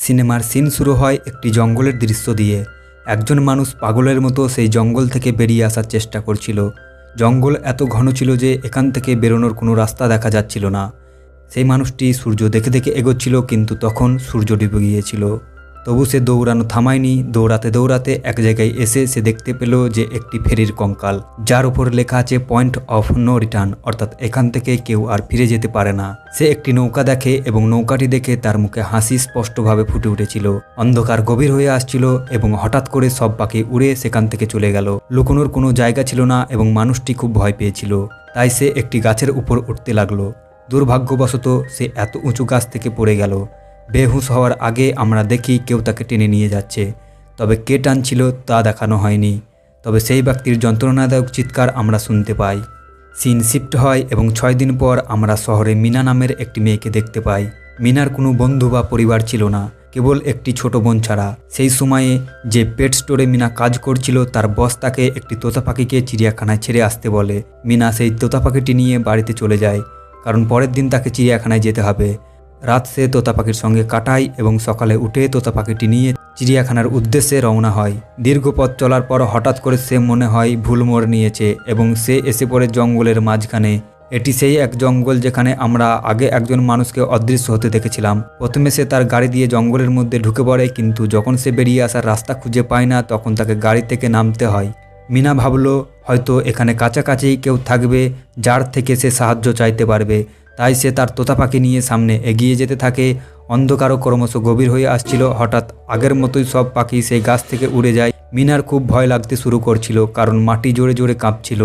সিনেমার সিন শুরু হয় একটি জঙ্গলের দৃশ্য দিয়ে। একজন মানুষ পাগলের মতো সেই জঙ্গল থেকে বেরিয়ে আসার চেষ্টা করছিল। জঙ্গল এত ঘন ছিল যে এখান থেকে বেরোনোর কোনো রাস্তা দেখা যাচ্ছিল না। সেই মানুষটি সূর্য দেখে দেখে এগোচ্ছিল, কিন্তু তখন সূর্য ডুবে গিয়েছিল। তবু সে দৌড়ানো থামায়নি। দৌড়াতে দৌড়াতে এক জায়গায় এসে সে দেখতে পেল যে একটি ফেরির কঙ্কাল, যার উপর লেখা আছে পয়েন্ট অফ নো রিটার্ন, অর্থাৎ এখান থেকে কেউ আর ফিরে যেতে পারে না। সে একটি নৌকা দেখে এবং নৌকাটি দেখে তার মুখে হাসি স্পষ্টভাবে ফুটে উঠেছিল। অন্ধকার গভীর হয়ে আসছিল এবং হঠাৎ করে সব পাখি উড়ে সেখান থেকে চলে গেল। লুকোনোর কোনো জায়গা ছিল না এবং মানুষটি খুব ভয় পেয়েছিল। তাই সে একটি গাছের উপর উঠতে লাগলো। দুর্ভাগ্যবশত সে এত উঁচু গাছ থেকে পড়ে গেল। বেহুশ হওয়ার আগে আমরা দেখি কেউ তাকে টেনে নিয়ে যাচ্ছে, তবে কে টানছিল তা দেখানো হয়নি। তবে সেই ব্যক্তির যন্ত্রণাদায়ক চিৎকার আমরা শুনতে পাই। সিন শিফট হয় এবং 6 দিন পর আমরা শহরে মিনা নামের একটি মেয়েকে দেখতে পাই। মিনার কোনো বন্ধু বা পরিবার ছিল না, কেবল একটি ছোট বোন ছাড়া। সেই সময়ে যে পেট স্টোরে মিনা কাজ করছিল তার বস তাকে একটি তোতা পাখিকে চিড়িয়াখানায় ছেড়ে আসতে বলে। মিনা সেই তোতা পাখিটি নিয়ে বাড়িতে চলে যায়, কারণ পরের দিন তাকে চিড়িয়াখানায় যেতে হবে। রাত সে তোতা পাখির সঙ্গে কাটায় এবং সকালে উঠে তোতা পাখিটি নিয়ে চিড়িয়াখানার উদ্দেশ্যে রওনা হয়। দীর্ঘ পথ চলার পর হঠাৎ করে সে মনে হয় ভুল মোড় নিয়েছে এবং সে এসে পড়ে জঙ্গলের মাঝখানে। এটি সেই এক জঙ্গল যেখানে আমরা আগে একজন মানুষকে অদৃশ্য হতে দেখেছিলাম। প্রথমে সে তার গাড়ি দিয়ে জঙ্গলের মধ্যে ঢুকে পড়ে, কিন্তু যখন সে বেরিয়ে আসার রাস্তা খুঁজে পায় না তখন তাকে গাড়ি থেকে নামতে হয়। মিনা ভাবল হয়তো এখানে কাছাকাছি কেউ থাকবে যার থেকে সে সাহায্য চাইতে পারবে। তাই সে তার তোতা পাখি নিয়ে সামনে এগিয়ে যেতে থাকে। অন্ধকারও ক্রমশ গভীর হয়ে আসছিল। হঠাৎ আগের মতোই সব পাখি সেই গাছ থেকে উড়ে যায়। মিনার খুব ভয় লাগতে শুরু করছিল, কারণ মাটি জোরে জোরে কাঁপছিল।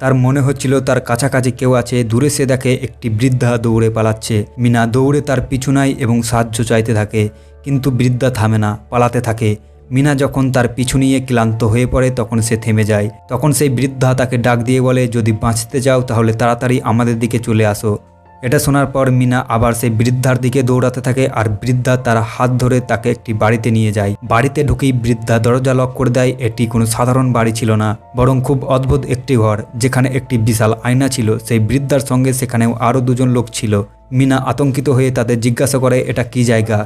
তার মনে হচ্ছিল তার কাছাকাছি কেউ আছে। দূরে সে দেখে একটি বৃদ্ধা দৌড়ে পালাচ্ছে। মিনা দৌড়ে তার পিছু নেয় এবং সাহায্য চাইতে থাকে, কিন্তু বৃদ্ধা থামে না, পালাতে থাকে। মিনা যখন তার পিছু নিয়ে ক্লান্ত হয়ে পড়ে তখন সে থেমে যায়। তখন সেই বৃদ্ধা তাকে ডাক দিয়ে বলে, যদি বাঁচতে চাও তাহলে তাড়াতাড়ি আমাদের দিকে চলে আসো। এটা শোনার পর মিনা আবার সেই বৃদ্ধার দিকে দৌড়াতে থাকে, আর বৃদ্ধা তার হাত ধরে তাকে একটি বাড়িতে নিয়ে যায়। বাড়িতে ঢুকেই বৃদ্ধা দরজা লক করে দেয়। এটি কোনো সাধারণ বাড়ি ছিল না, বরং খুব অদ্ভুত একটি ঘর, যেখানে একটি বিশাল আয়না ছিল। সেই বৃদ্ধার সঙ্গে সেখানেও আরও 2 জন লোক ছিল। মিনা আতঙ্কিত হয়ে তাদের জিজ্ঞাসা করে এটা কি জায়গা,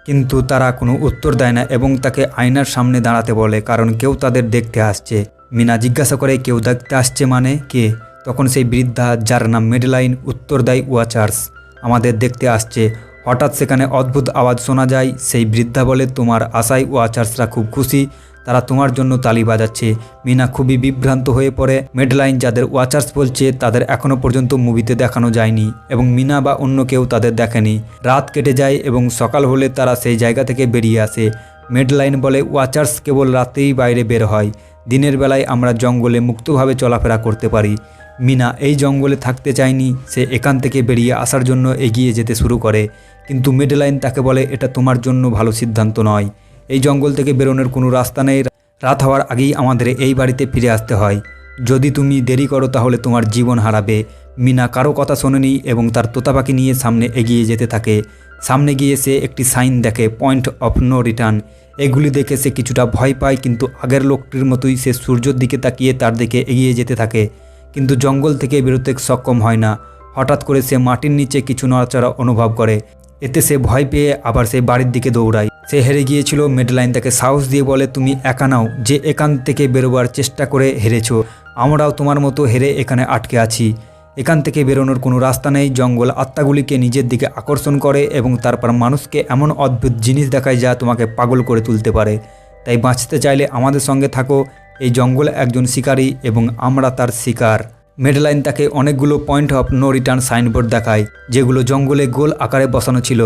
কিন্তু তারা কোনো উত্তর দেয় না এবং তাকে আয়নার সামনে দাঁড়াতে বলে, কারণ কেউ তাদের দেখতে আসছে। মিনা জিজ্ঞাসা করে কেউ দেখতে আসছে মানে কে? তখন সেই বৃদ্ধা, যার নাম মেডেলাইন, উত্তর দেয় ওয়াচার্স আমাদের দেখতে আসছে। হঠাৎ সেখানে অদ্ভুত আওয়াজ শোনা যায়। সেই বৃদ্ধা বলে, তোমার আশায় ওয়াচার্সরা খুব খুশি, তারা তোমার জন্য তালি বাজাচ্ছে। মিনা খুবই বিভ্রান্ত হয়ে পড়ে। মেডেলাইন যাদের ওয়াচার্স বলছে তাদের এখনও পর্যন্ত মুভিতে দেখানো যায়নি এবং মিনা বা অন্য কেউ তাদের দেখেনি। রাত কেটে যায় এবং সকাল হলে তারা সেই জায়গা থেকে বেরিয়ে আসে। মেডেলাইন বলে, ওয়াচার্স কেবল রাতেই বাইরে বের হয়, দিনের বেলায় আমরা জঙ্গলে মুক্তভাবে চলাফেরা করতে পারি। মিনা এই জঙ্গলে থাকতে চায়নি। সে এখান থেকে বেরিয়ে আসার জন্য এগিয়ে যেতে শুরু করে, কিন্তু মেডেলাইন তাকে বলে, এটা তোমার জন্য ভালো সিদ্ধান্ত নয়। এই জঙ্গল থেকে বেরোনোর কোনো রাস্তা নেই। রাত হওয়ার আগেই আমাদের এই বাড়িতে ফিরে আসতে হয়। যদি তুমি দেরি করো তাহলে তোমার জীবন হারাবে। মিনা কারো কথা শোনেনি এবং তার তোতা পাখি নিয়ে সামনে এগিয়ে যেতে থাকে। সামনে গিয়ে সে একটি সাইন দেখে, পয়েন্ট অফ নো রিটার্ন। এগুলি দেখে সে কিছুটা ভয় পায়, কিন্তু আগের লোকটির মতোই সে সূর্যের দিকে তাকিয়ে তার দিকে এগিয়ে যেতে থাকে, কিন্তু জঙ্গল থেকে বেরোতে সক্ষম হয় না। হঠাৎ করে সে মাটির নিচে কিছু নড়াচড়া অনুভব করে। এতে সে ভয় পেয়ে আবার সেই বাড়ির দিকে দৌড়ায়। সে হেরে গিয়েছিল। মেডেলাইন তাকে সাহস দিয়ে বলে, তুমি একা নাও যে এখান থেকে বেরোবার চেষ্টা করে হেরেছো। আমরাও তোমার মতো হেরে এখানে আটকে আছি। এখান থেকে বেরোনোর কোনো রাস্তা নেই। জঙ্গল আত্মাগুলিকে নিজের দিকে আকর্ষণ করে এবং তারপর মানুষকে এমন অদ্ভুত জিনিস দেখায় যা তোমাকে পাগল করে তুলতে পারে। তাই বাঁচতে চাইলে আমাদের সঙ্গে থাকো। এই জঙ্গল একজন শিকারী এবং আমরা তার শিকার। মেডেলাইন তাকে অনেকগুলো point of no return signboard দেখায়, যেগুলো জঙ্গলে গোল আকারে বসানো ছিল।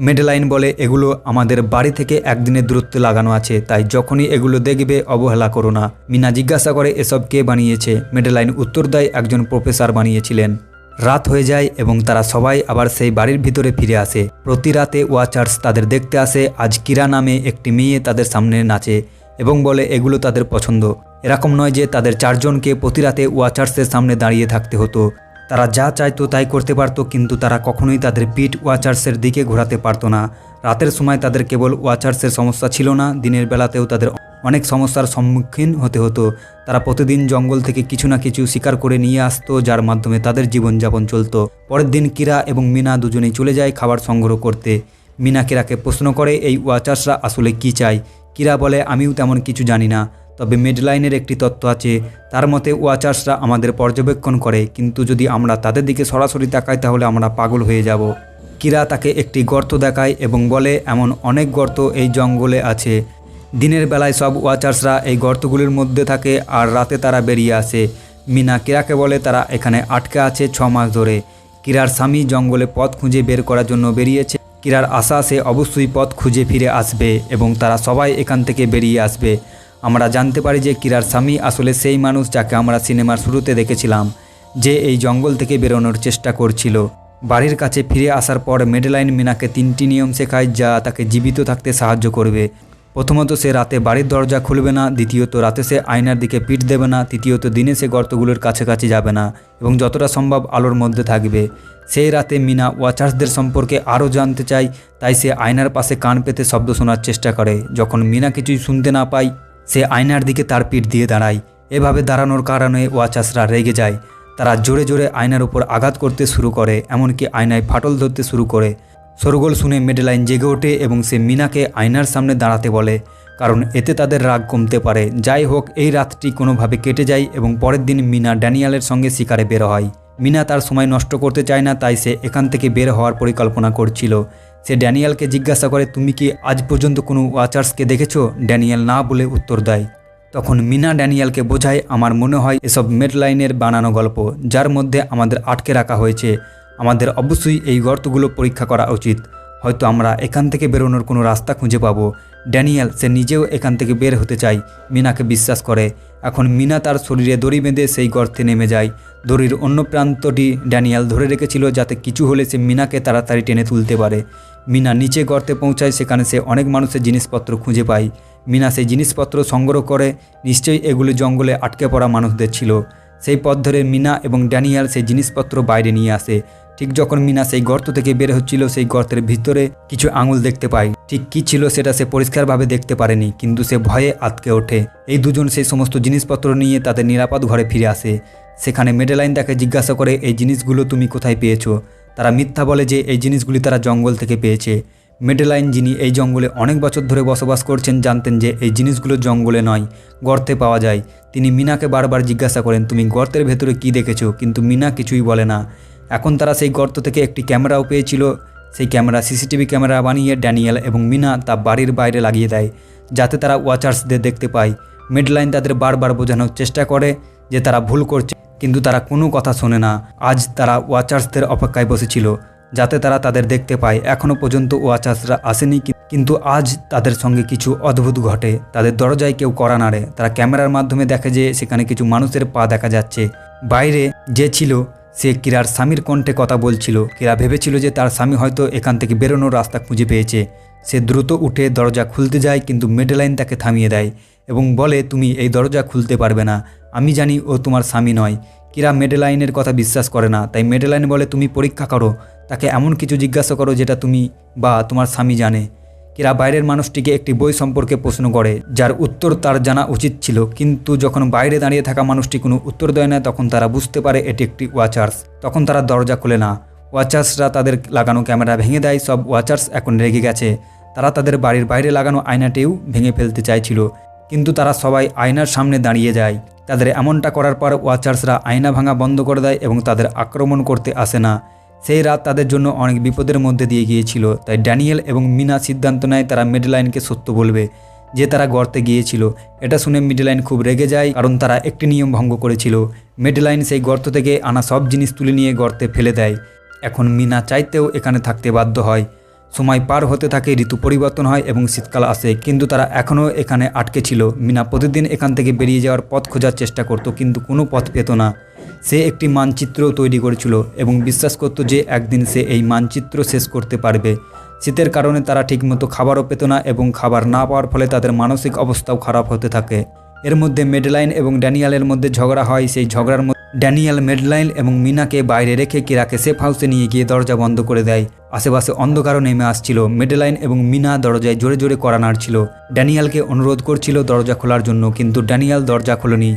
মেডেলাইন বলে, এগুলো আমাদের বাড়ি থেকে একদিনের দূরত্বে লাগানো আছে, তাই যখনই এগুলো দেখবে অবহেলা করো না। মিনা জিজ্ঞাসা করে এসব কে বানিয়েছে। মেডেলাইন উত্তর দেয়, একজন প্রফেসর বানিয়েছিলেন। রাত হয়ে যায় এবং তারা সবাই আবার সেই বাড়ির ভিতরে ফিরে আসে। প্রতি রাতে ওয়াচার্স তাদের দেখতে আসে। আজ কিরা নামে একটি মেয়ে তাদের সামনে নাচে এবং বলে এগুলো তাদের পছন্দ। এরকম নয় যে তাদের 4 জনকে প্রতি রাতে ওয়াচার্সের সামনে দাঁড়িয়ে থাকতে হতো। তারা যা চাইতো তাই করতে পারতো, কিন্তু তারা কখনোই তাদের পিঠ ওয়াচার্সের দিকে ঘোরাতে পারতো না। রাতের সময় তাদের কেবল ওয়াচার্সের সমস্যা ছিল না, দিনের বেলাতেও তাদের অনেক সমস্যার সম্মুখীন হতে হতো। তারা প্রতিদিন জঙ্গল থেকে কিছু না কিছু শিকার করে নিয়ে আসতো, যার মাধ্যমে তাদের জীবনযাপন চলতো। পরের দিন কিরা এবং মিনা দুজনেই চলে যায় খাবার সংগ্রহ করতে। মিনা কিরাকে প্রশ্ন করে এই ওয়াচার্সরা আসলে কি চায়। কিরা বলে আমিও তেমন কিছু জানি না, তবে মেডলাইনের একটি তত্ত্ব আছে। তার মতে ওয়াচার্সরা আমাদের পর্যবেক্ষণ করে, কিন্তু যদি আমরা তাদের দিকে সরাসরি তাকাই তাহলে আমরা পাগল হয়ে যাব। কিরা তাকে একটি গর্ত দেখায় এবং বলে এমন অনেক গর্ত এই জঙ্গলে আছে। দিনের বেলায় সব ওয়াচার্সরা এই গর্তগুলির মধ্যে থাকে আর রাতে তারা বেরিয়ে আসে। মিনা কিরাকে বলে তারা এখানে আটকে আছে 6 মাস ধরে। কিরার স্বামী জঙ্গলে পথ খুঁজে বের করার জন্য বেরিয়েছে। কিরার আশা সে অবশ্যই পথ খুঁজে ফিরে আসবে এবং তারা সবাই এখান থেকে বেরিয়ে আসবে। আমরা জানতে পারি যে কিরার স্বামী আসলে সেই মানুষ যাকে আমরা সিনেমার শুরুতে দেখেছিলাম, যে এই জঙ্গল থেকে বেরোনোর চেষ্টা করছিল। বাড়ির কাছে ফিরে আসার পর মেডলাইন মিনাকে 3টি নিয়ম শেখায় যা তাকে জীবিত থাকতে সাহায্য করবে। প্রথমত, সে রাতে বাড়ির দরজা খুলবে না। দ্বিতীয়ত, রাতে সে আয়নার দিকে পিঠ দেবে না। তৃতীয়ত, দিনে সে গর্তগুলোর কাছাকাছি যাবে না এবং যতটা সম্ভব আলোর মধ্যে থাকবে। সেই রাতে মিনা ওয়াচার্সদের সম্পর্কে আরও জানতে চায়, তাই সে আয়নার পাশে কান পেতে শব্দ শোনার চেষ্টা করে। যখন মিনা কিছুই শুনতে না পায়, সে আয়নার দিকে তার পিঠ দিয়ে দাঁড়ায়। এভাবে দাঁড়ানোর কারণে ওয়াচার্সরা রেগে যায়। তারা জোরে জোরে আয়নার উপর আঘাত করতে শুরু করে, এমনকি আয়নায় ফাটল ধরতে শুরু করে। শোরগোল শুনে মেডলাইন জেগে ওঠে এবং সে মিনাকে আয়নার সামনে দাঁড়াতে বলে, কারণ এতে তাদের রাগ কমতে পারে। যাই হোক, এই রাতটি কোনোভাবে কেটে যায় এবং পরের দিন মিনা ড্যানিয়েলের সঙ্গে শিকারে বের হয়। মিনা তার সময় নষ্ট করতে চায় না, তাই সে এখান থেকে বের হওয়ার পরিকল্পনা করছিল। সে ড্যানিয়েলকে জিজ্ঞাসা করে, তুমি কি আজ পর্যন্ত কোনো ওয়াচার্সকে দেখেছো? ড্যানিয়েল না বলে উত্তর দেয়। তখন মিনা ড্যানিয়েলকে বোঝায়, আমার মনে হয় এসব মেডলাইনের বানানো গল্প, যার মধ্যে আমাদের আটকে রাখা হয়েছে। আমাদের অবশ্যই এই গর্তগুলো পরীক্ষা করা উচিত। হয়তো আমরা এখান থেকে বেরোনোর কোনো রাস্তা খুঁজে পাবো। ড্যানিয়েল সে নিজেও এখান থেকে বের হতে চায়, মিনাকে বিশ্বাস করে। এখন মিনা তার শরীরে দড়ি বেঁধে সেই গর্তে নেমে যায়। দড়ির অন্য প্রান্তটি ড্যানিয়েল ধরে রেখেছিল, যাতে কিছু হলে সে মিনাকে তাড়াতাড়ি টেনে তুলতে পারে। মিনা নিচে গর্তে পৌঁছায়। সেখানে সে অনেক মানুষের জিনিসপত্র খুঁজে পায়। মিনা সেই জিনিসপত্র সংগ্রহ করে। নিশ্চয়ই এগুলি জঙ্গলে আটকে পড়া মানুষদের ছিল। সেই পথ ধরে মিনা এবং ড্যানিয়েল সেই জিনিসপত্র বাইরে নিয়ে আসে। ঠিক যখন মিনা সেই গর্ত থেকে বের হচ্ছিল, সেই গর্তের ভিতরে কিছু আঙুল দেখতে পায়। ঠিক কী ছিল সেটা সে পরিষ্কারভাবে দেখতে পারেনি, কিন্তু সে ভয়ে আটকে ওঠে। এই দুজন সেই সমস্ত জিনিসপত্র নিয়ে তাদের নিরাপদ ঘরে ফিরে আসে। সেখানে মেডলাইন তাকে জিজ্ঞাসা করে, এই জিনিসগুলো তুমি কোথায় পেয়েছো? তারা মিথ্যা বলে যে এই জিনিসগুলি তারা জঙ্গল থেকে পেয়েছে। মেডলাইন, যিনি এই জঙ্গলে অনেক বছর ধরে বসবাস করছেন, জানতেন যে এই জিনিসগুলো জঙ্গলে নয়, গর্তে পাওয়া যায়। তিনি মিনাকে বারবার জিজ্ঞাসা করেন, তুমি গর্তের ভেতরে কি দেখেছো? কিন্তু মিনা কিছুই বলে না। এখন তারা সেই গর্ত থেকে একটি ক্যামেরাও পেয়েছিল। সেই ক্যামেরা সিসিটিভি ক্যামেরা বানিয়ে ড্যানিয়েল এবং মিনা তা বাড়ির বাইরে লাগিয়ে দেয়, যাতে তারা ওয়াচার্সদের দেখতে পায়। মেডলাইন তাদের বারবার বোঝানোর চেষ্টা করে যে তারা ভুল করছে, কিন্তু তারা কোনো কথা শোনে না। আজ তারা ওয়াচার্সদের অপেক্ষায় বসেছিল, যাতে তারা তাদের দেখতে পায়। এখনও পর্যন্ত ওয়াচার্সরা আসেনি, কিন্তু আজ তাদের সঙ্গে কিছু অদ্ভুত ঘটে। তাদের দরজায় কেউ কড়া নাড়ে। তারা ক্যামেরার মাধ্যমে দেখে যে সেখানে কিছু মানুষের পা দেখা যাচ্ছে। বাইরে যে ছিল সে কিরার স্বামীর কণ্ঠে কথা বলছিল। কিরা ভেবেছিল যে তার স্বামী হয়তো এখান থেকে বেরোনোর রাস্তা খুঁজে পেয়েছে। সে দ্রুত উঠে দরজা খুলতে যায়, কিন্তু মেডলাইন তাকে থামিয়ে দেয় এবং বলে, তুমি এই দরজা খুলতে পারবে না। আমি জানি ও তোমার স্বামী নয়। কিরা মেডলাইনের কথা বিশ্বাস করে না, তাই মেডলাইন বলে, তুমি পরীক্ষা করো, তাকে এমন কিছু জিজ্ঞাসা করো যেটা তুমি বা তোমার স্বামী জানে। কিরা বাইরের মানুষটিকে একটি বই সম্পর্কে প্রশ্ন করে, যার উত্তর তার জানা উচিত ছিল, কিন্তু যখন বাইরে দাঁড়িয়ে থাকা মানুষটি কোনো উত্তর দেয় না, তখন তারা বুঝতে পারে এটি একটি ওয়াচার্স। তখন তারা দরজা খুলে না। ওয়াচার্সরা তাদের লাগানো ক্যামেরা ভেঙে দেয়। সব ওয়াচার্স এখন রেগে গেছে। তারা তাদের বাড়ির বাইরে লাগানো আয়নাটিও ভেঙে ফেলতে চাইছিল, কিন্তু তারা সবাই আয়নার সামনে দাঁড়িয়ে যায়। তাদের এমনটা করার পর ওয়াচার্সরা আয়না ভাঙা বন্ধ করে দেয় এবং তাদের আক্রমণ করতে আসে না। সেই রাত তাদের জন্য অনেক বিপদের মধ্যে দিয়ে গিয়েছিল, তাই ড্যানিয়েল এবং মিনা সিদ্ধান্ত নেয় তারা মেডলাইনকে সত্য বলবে যে তারা গর্তে গিয়েছিল। এটা শুনে মেডলাইন খুব রেগে যায়, কারণ তারা একটি নিয়ম ভঙ্গ করেছিল। মেডলাইন সেই গর্ত থেকে আনা সব জিনিস তুলে নিয়ে গর্তে ফেলে দেয়। এখন মিনা চাইতেও এখানে থাকতে বাধ্য হয়। সময় পার হতে থাকে, ঋতু পরিবর্তন হয় এবং শীতকাল আসে, কিন্তু তারা এখনও এখানে আটকে ছিল। মিনা প্রতিদিন এখান থেকে বেরিয়ে যাওয়ার পথ খোঁজার চেষ্টা করত, কিন্তু কোনো পথ পেত না। সে একটি মানচিত্র তৈরি করেছিল এবং বিশ্বাস করত যে একদিন সে এই মানচিত্র শেষ করতে পারবে। শীতের কারণে তারা ঠিকমতো খাবারও পেত না এবং খাবার না পাওয়ার ফলে তাদের মানসিক অবস্থাও খারাপ হতে থাকে। এর মধ্যে মেডলাইন এবং ড্যানিয়েলের মধ্যে ঝগড়া হয়। সেই ঝগড়ার মধ্যে ড্যানিয়েল মেডলাইন এবং মিনাকে বাইরে রেখে কিরাকে সেফ হাউসে নিয়ে গিয়ে দরজা বন্ধ করে দেয়। আশেপাশে অন্ধকারও নেমে আসছিল। মেডলাইন এবং মিনা দরজায় জোরে জোরে কড়া নাড়ছিল। ড্যানিয়েলকে অনুরোধ করছিল দরজা খোলার জন্য, কিন্তু ড্যানিয়েল দরজা খোলেনি।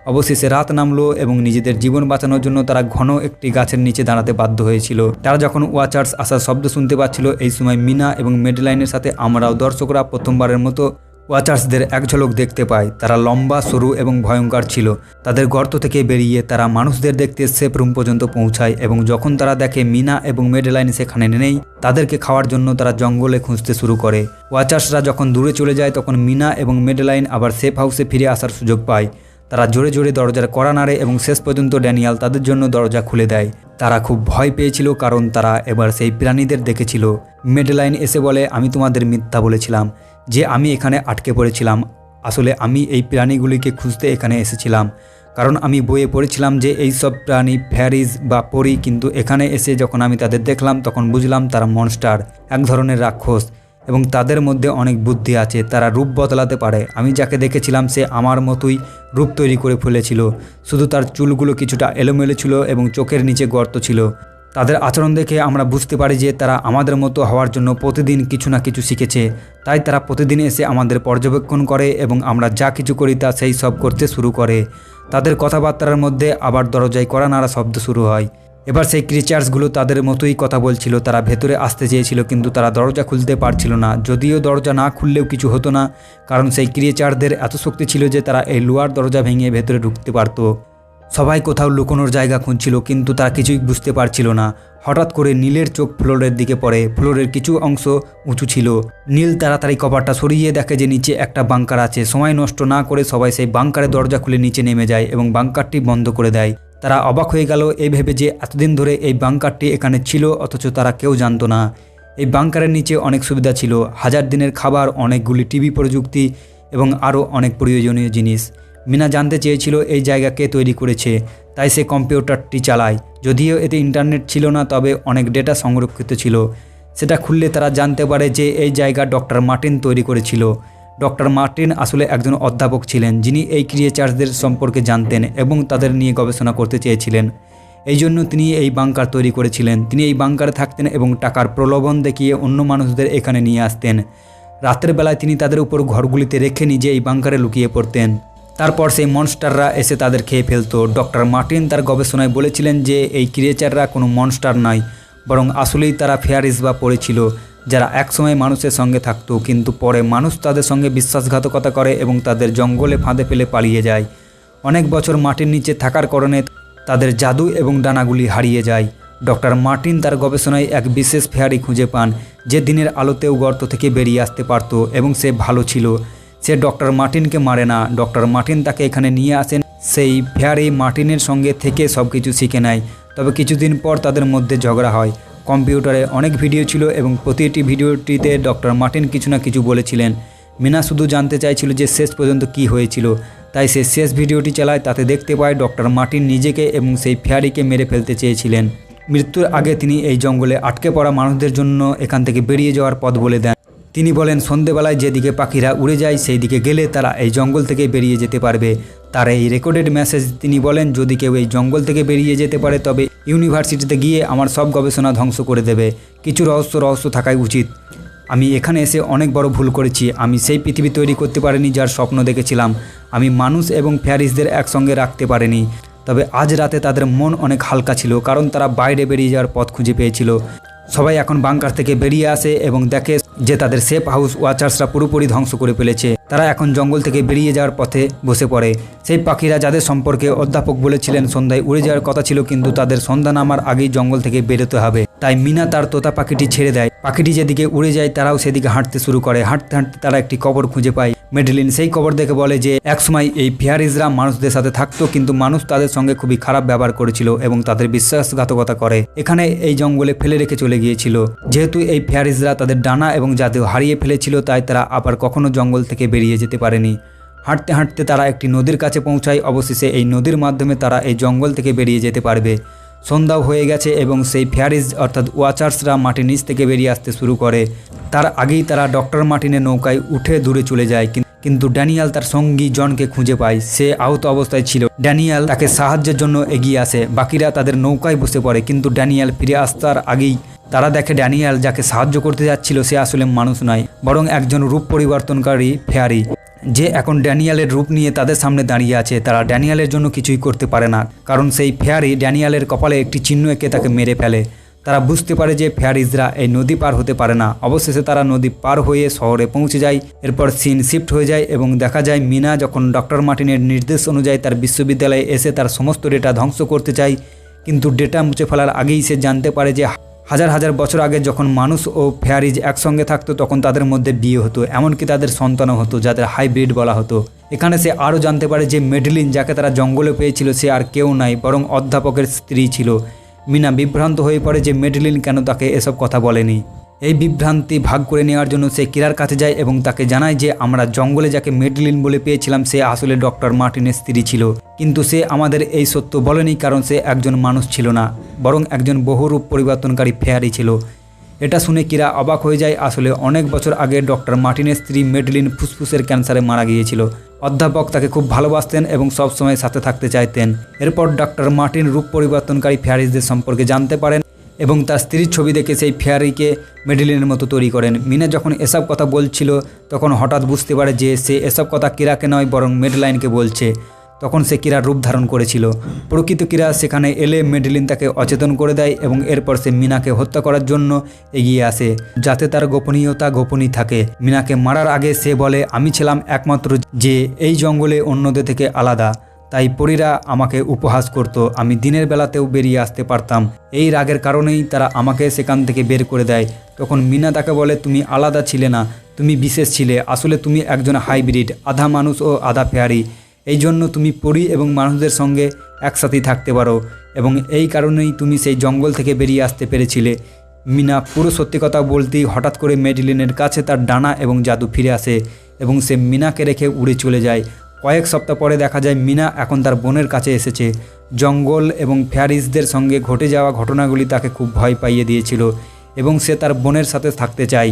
অবশেষে রাত নামলো এবং নিজেদের জীবন বাঁচানোর জন্য তারা ঘন একটি গাছের নিচে দাঁড়াতে বাধ্য হয়েছিল। তারা যখন ওয়াচার্স আসার শব্দ শুনতে পাচ্ছিল, এই সময় মিনা এবং মেডেলাইনের সাথে আমরাও দর্শকরা প্রথমবারের মতো ওয়াচার্সদের এক ঝলক দেখতে পায়। তারা লম্বা, সরু এবং ভয়ঙ্কর ছিল। তাদের গর্ত থেকে বেরিয়ে তারা মানুষদের দেখতে সেফ রুম পর্যন্ত পৌঁছায় এবং যখন তারা দেখে মিনা এবং মেডেলাইন সেখানে নেই, তাদেরকে খাওয়ার জন্য তারা জঙ্গলে খুঁজতে শুরু করে। ওয়াচার্সরা যখন দূরে চলে যায় তখন মিনা এবং মেডেলাইন আবার সেফ হাউসে ফিরে আসার সুযোগ পায়। তারা জোরে জোরে দরজার কড়া নাড়ে এবং শেষ পর্যন্ত ড্যানিয়াল তাদের জন্য দরজা খুলে দেয়। তারা খুব ভয় পেয়েছিল কারণ তারা এবার সেই প্রাণীদের দেখেছিল। মেডেলাইন এসে বলে, আমি তোমাদের মিথ্যা বলেছিলাম যে আমি এখানে আটকে পড়েছিলাম। আসলে আমি এই প্রাণীগুলিকে খুঁজতে এখানে এসেছিলাম, কারণ আমি বইয়ে পড়েছিলাম যে এই সব প্রাণী ফ্যারিজ বা পরি, কিন্তু এখানে এসে যখন আমি তাদের দেখলাম তখন বুঝলাম তারা মনস্টার, এক ধরনের রাক্ষস, এবং তাদের মধ্যে অনেক বুদ্ধি আছে। তারা রূপ বদলাতে পারে। আমি যাকে দেখেছিলাম সে আমার মতোই রূপ তৈরি করে ফেলেছিল, শুধু তার চুলগুলো কিছুটা এলোমেলো ছিল এবং চোখের নিচে গর্ত ছিল। তাদের আচরণ দেখে আমরা বুঝতে পারি যে তারা আমাদের মতো হওয়ার জন্য প্রতিদিন কিছু না কিছু শিখেছে। তাই তারা প্রতিদিন এসে আমাদের পর্যবেক্ষণ করে এবং আমরা যা কিছু করি তা সেই সব করতে শুরু করে। তাদের কথাবার্তার মধ্যে আবার দরজায় কড়া নাড়া শব্দ শুরু হয়। এবার সেই ক্রিচার্সগুলো তাদের মতোই কথা বলছিল। তারা ভেতরে আসতে চেয়েছিল কিন্তু তারা দরজা খুলতে পারছিল না। যদিও দরজা না খুললেও কিছু হতো না, কারণ সেই ক্রিচারদের এত শক্তি ছিল যে তারা এই লোহার দরজা ভেঙে ভেতরে ঢুকতে পারত। সবাই কোথাও লুকোনোর জায়গা খুঁজছিল কিন্তু তারা কিছুই বুঝতে পারছিল না। হঠাৎ করে নীলের চোখ ফ্লোরের দিকে পড়ে। ফ্লোরের কিছু অংশ উঁচু ছিল। নীল তাড়াতাড়ি কভারটা সরিয়ে দেখে যে নিচে একটা বাংকার আছে। সময় নষ্ট না করে সবাই সেই বাংকারের দরজা খুলে নিচে নেমে যায় এবং বাংকারটি বন্ধ করে দেয়। তারা অবাক হয়ে গেল এই ভেবে যে এতদিন ধরে এই বাংকারটি এখানে ছিল, অথচ তারা কেউ জানতো না। এই বাংকারের নিচে অনেক সুবিধা ছিল, 1000 দিনের খাবার, অনেকগুলি টিভি প্রযুক্তি এবং আরও অনেক প্রয়োজনীয় জিনিস। মিনা জানতে চেয়েছিল এই জায়গা কে তৈরি করেছে, তাই সে কম্পিউটারটি চালায়। যদিও এতে ইন্টারনেট ছিল না, তবে অনেক ডেটা সংরক্ষিত ছিল। সেটা খুললে তারা জানতে পারে যে এই জায়গা ডক্টর মার্টিন তৈরি করেছিল। ডক্টর মার্টিন আসলে একজন অধ্যাপক ছিলেন যিনি এই ক্রিয়েচার্সদের সম্পর্কে জানতেন এবং তাদের নিয়ে গবেষণা করতে চেয়েছিলেন। এই জন্য তিনি এই বাংকার তৈরি করেছিলেন। তিনি এই বাংকারে থাকতেন এবং টাকার প্রলোভন দেখিয়ে অন্য মানুষদের এখানে নিয়ে আসতেন। রাতের বেলায় তিনি তাদের উপর ঘরগুলিতে রেখে নিজে এই বাংকারে লুকিয়ে পড়তেন। তারপর সেই মনস্টাররা এসে তাদের খেয়ে ফেলতো। ডক্টর মার্টিন তার গবেষণায় বলেছিলেন যে এই ক্রিয়েচাররা কোনো মনস্টার নয়, বরং আসলেই তারা ফেয়ারিজ বা পড়েছিল, যারা একসময় মানুষের সঙ্গে থাকতো, কিন্তু পরে মানুষ তাদের সঙ্গে বিশ্বাসঘাতকতা করে এবং তাদের জঙ্গলে ফাঁদে ফেলে পালিয়ে যায়। অনেক বছর মাটির নিচে থাকার কারণে তাদের জাদু এবং ডানাগুলি হারিয়ে যায়। ডক্টর মার্টিন তার গবেষণায় এক বিশেষ ফেয়ারি খুঁজে পান যে দিনের আলোতেও গর্ত থেকে বেরিয়ে আসতে পারত এবং সে ভালো ছিল। সে ডক্টর মার্টিনকে মারে না। ডক্টর মার্টিন তাকে এখানে নিয়ে আসেন। সেই ফেয়ারি মার্টিনের সঙ্গে থেকে সব কিছু শিখে নেয়। তবে কিছুদিন পর তাদের মধ্যে ঝগড়া হয়। কম্পিউটারে অনেক ভিডিও ছিল এবং প্রতিটি ভিডিওটিতে ডক্টর মার্টিন কিছু না কিছু বলেছিলেন। মিনা শুধু জানতে চাইছিল যে শেষ পর্যন্ত কি হয়েছিল, তাই সে শেষ ভিডিওটি চালায়। তাতে দেখতে পায় ডক্টর মার্টিন নিজেকে এবং সেই ফেয়ারিকে মেরে ফেলতে চেয়েছিলেন। মৃত্যুর আগে তিনি এই জঙ্গলে আটকে পড়া মানুষদের জন্য এখান থেকে বেরিয়ে যাওয়ার পথ বলে দেন। তিনি বলেন সন্ধেবেলায় যেদিকে পাখিরা উড়ে যায় সেই দিকে গেলে তারা এই জঙ্গল থেকে বেরিয়ে যেতে পারবে। তার এই রেকর্ডেড মেসেজ তিনি বলেন, যদি কেউ এই জঙ্গল থেকে বেরিয়ে যেতে পারে তবে ইউনিভার্সিটিতে গিয়ে আমার সব গবেষণা ধ্বংস করে দেবে। কিছু রহস্য থাকাই উচিত। আমি এখানে এসে অনেক বড় ভুল করেছি। আমি সেই পৃথিবী তৈরি করতে পারিনি যার স্বপ্ন দেখেছিলাম। আমি মানুষ এবং ফ্যারিসদের একসঙ্গে রাখতে পারিনি। তবে আজ রাতে তাদের মন অনেক হালকা ছিল, কারণ তারা বাইরে বেরিয়ে যাওয়ার পথ খুঁজে পেয়েছিল। সবাই এখন বাংকার থেকে বেরিয়ে আসে এবং দেখে যে তাদের সেফ হাউস ওয়াচার্সরা পুরোপুরি ধ্বংস করে ফেলেছে। তারা এখন জঙ্গল থেকে বেরিয়ে যাওয়ার পথে বসে পড়ে। সেই পাখিরা যাদের সম্পর্কে অধ্যাপক বলেছিলেন সন্ধ্যায় উড়ে যাওয়ার কথা ছিল, কিন্তু তাদের সন্ধ্যা নামার আগেই জঙ্গল থেকে বেরোতে হবে। তাই মিনা তার তোতা পাখিটি ছেড়ে দেয়। পাখিটি যেদিকে উড়ে যায় তারাও সেদিকে হাঁটতে শুরু করে। হাঁটতে হাঁটতে তারা একটি কবর খুঁজে পায়। মেডেলিন সেই কবর দেখে বলে যে একসময় এই ফেয়ারিজরা মানুষদের সাথে থাকতো, কিন্তু মানুষ তাদের সঙ্গে খুবই খারাপ ব্যবহার করেছিল এবং তাদের বিশ্বাসঘাতকতা করে এখানে এই জঙ্গলে ফেলে রেখে চলে গিয়েছিল। যেহেতু এই ফেয়ারিজরা তাদের ডানা এবং জাদু হারিয়ে ফেলেছিল, তাই তারা আবার কখনো জঙ্গল থেকে বেরিয়ে যেতে পারেনি। হাঁটতে হাঁটতে তারা একটি নদীর কাছে পৌঁছায়। অবশেষে এই নদীর মাধ্যমে তারা এই জঙ্গল থেকে বেরিয়ে যেতে পারবে। সন্ধ্যাও হয়ে গেছে এবং সেই ফেয়ারিজ অর্থাৎ ওয়াচার্সরা মাটির নিচ থেকে বেরিয়ে আসতে শুরু করে। তার আগেই তারা ডক্টর মার্টিনের নৌকায় উঠে দূরে চলে যায়। কিন্তু ড্যানিয়াল তার সঙ্গী জনকে খুঁজে পায়। সে আহত অবস্থায় ছিল। ড্যানিয়াল তাকে সাহায্যের জন্য এগিয়ে আসে। বাকিরা তাদের নৌকায় বসে পড়ে, কিন্তু ড্যানিয়াল ফিরে আসার আগেই তারা দেখে ড্যানিয়াল যাকে সাহায্য করতে যাচ্ছিল সে আসলে মানুষ নয়, বরং একজন রূপ পরিবর্তনকারী ফেয়ারি। যে এখন ড্যানিয়েলের রূপ নিয়ে তাদের সামনে দাঁড়িয়ে আছে। তারা ড্যানিয়েলের জন্য কিছুই করতে পারে না, কারণ সেই ফেয়ারি ড্যানিয়েলের কপালে একটি চিহ্ন এঁকে তাকে মেরে ফেলে। তারা বুঝতে পারে যে ফেয়ারিজরা এই নদী পার হতে পারে না। অবশেষে তারা নদী পার হয়ে শহরে পৌঁছে যায়। এরপর সিন শিফট হয়ে যায় এবং দেখা যায় মিনা যখন ডক্টর মার্টিনের নির্দেশ অনুযায়ী তার বিশ্ববিদ্যালয়ে এসে তার সমস্ত ডেটা ধ্বংস করতে চায়, কিন্তু ডেটা মুছে ফেলার আগেই সে জানতে পারে যে হাজার হাজার বছর আগে যখন মানুষ ও ফেয়ারিজ একসঙ্গে থাকতো তখন তাদের মধ্যে বিয়ে হতো, এমনকি তাদের সন্তানও হতো, যাদের হাইব্রিড বলা হতো। এখানে সে আরও জানতে পারে যে মেডেলিন, যাকে তারা জঙ্গলে পেয়েছিল, সে আর কেউ নাই বরং অধ্যাপকের স্ত্রী ছিল। মিনা বিভ্রান্ত হয়ে পড়ে যে মেডেলিন কেন তাকে এসব কথা বলেনি। এই বিভ্রান্তি ভাগ করে নেওয়ার জন্য সে কিরার কাছে যায় এবং তাকে জানায় যে আমরা জঙ্গলে যাকে মেডেলিন বলে পেয়েছিলাম সে আসলে ডক্টর মার্টিনের স্ত্রী ছিল, কিন্তু সে আমাদের এই সত্য বলেনি কারণ সে একজন মানুষ ছিল না, বরং একজন বহুরূপ পরিবর্তনকারী ফেয়ারি ছিল। এটা শুনে কিরা অবাক হয়ে যায়। আসলে অনেক বছর আগে ডক্টর মার্টিনের স্ত্রী মেডেলিন ফুসফুসের ক্যান্সারে মারা গিয়েছিল। অধ্যাপক তাকে খুব ভালোবাসতেন এবং সবসময় সাথে থাকতে চাইতেন। এরপর ডক্টর মার্টিন রূপ পরিবর্তনকারী ফেয়ারিজদের সম্পর্কে জানতে পারেন এবং তার স্ত্রীর ছবি দেখে সেই ফেয়ারিকে মেডেলিনের মতো তৈরি করেন। মিনা যখন এসব কথা বলছিল তখন হঠাৎ বুঝতে পারে যে সে এসব কথা কিরাকে নয় বরং মেডেলাইনকে বলছে। তখন সে কিরার রূপ ধারণ করেছিল। প্রকৃত কিরা সেখানে এলে মেডেলিন তাকে অচেতন করে দেয় এবং এরপর সে মিনাকে হত্যা করার জন্য এগিয়ে আসে, যাতে তার গোপনীয়তা গোপনই থাকে। মিনাকে মারার আগে সে বলে, আমি ছিলাম একমাত্র যে এই জঙ্গলে অন্যদের থেকে আলাদা, তাই পরীরা আমাকে উপহাস করত। আমি দিনের বেলাতেও বেরিয়ে আসতে পারতাম। এই রাগের কারণেই তারা আমাকে সেখান থেকে বের করে দেয়। তখন মিনা তাকে বলে, তুমি আলাদা ছিলে না, তুমি বিশেষ ছিলে। আসলে তুমি একজন হাইব্রিড, আধা মানুষ ও আধা ফেয়ারি। এই জন্য তুমি পরী এবং মানুষদের সঙ্গে একসাথেই থাকতে পারো এবং এই কারণেই তুমি সেই জঙ্গল থেকে বেরিয়ে আসতে পেরেছিলে। মিনা পুরো সত্যি কথা বলতেই হঠাৎ করে মেডেলিনের কাছে তার ডানা এবং জাদু ফিরে আসে এবং সে মিনাকে রেখে উড়ে চলে যায়। কয়েক সপ্তাহ পরে দেখা যায় মিনা এখন তার বোনের কাছে এসেছে। জঙ্গল এবং ফেয়ারিজদের সঙ্গে ঘটে যাওয়া ঘটনাগুলি তাকে খুব ভয় পাইয়ে দিয়েছিল এবং সে তার বোনের সাথে থাকতে চায়।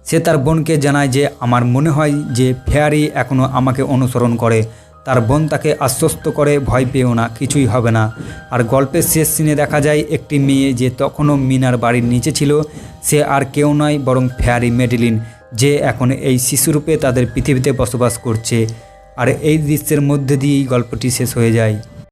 সে তার বোনকে জানায় যে আমার মনে হয় যে ফেয়ারি এখনও আমাকে অনুসরণ করে। তার বোন তাকে আশ্বস্ত করে, ভয় পেও না, কিছুই হবে না। আর গল্পের শেষ সিনে দেখা যায় একটি মেয়ে যে তখনও মিনার বাড়ির নিচে ছিল। সে আর কেউ নয় বরং ফেয়ারি মেডেলিন, যে এখন এই শিশুরূপে তাদের পৃথিবীতে বসবাস করছে। আর এই দৃশ্যের মধ্যে দিয়েই গল্পটি শেষ হয়ে যায়।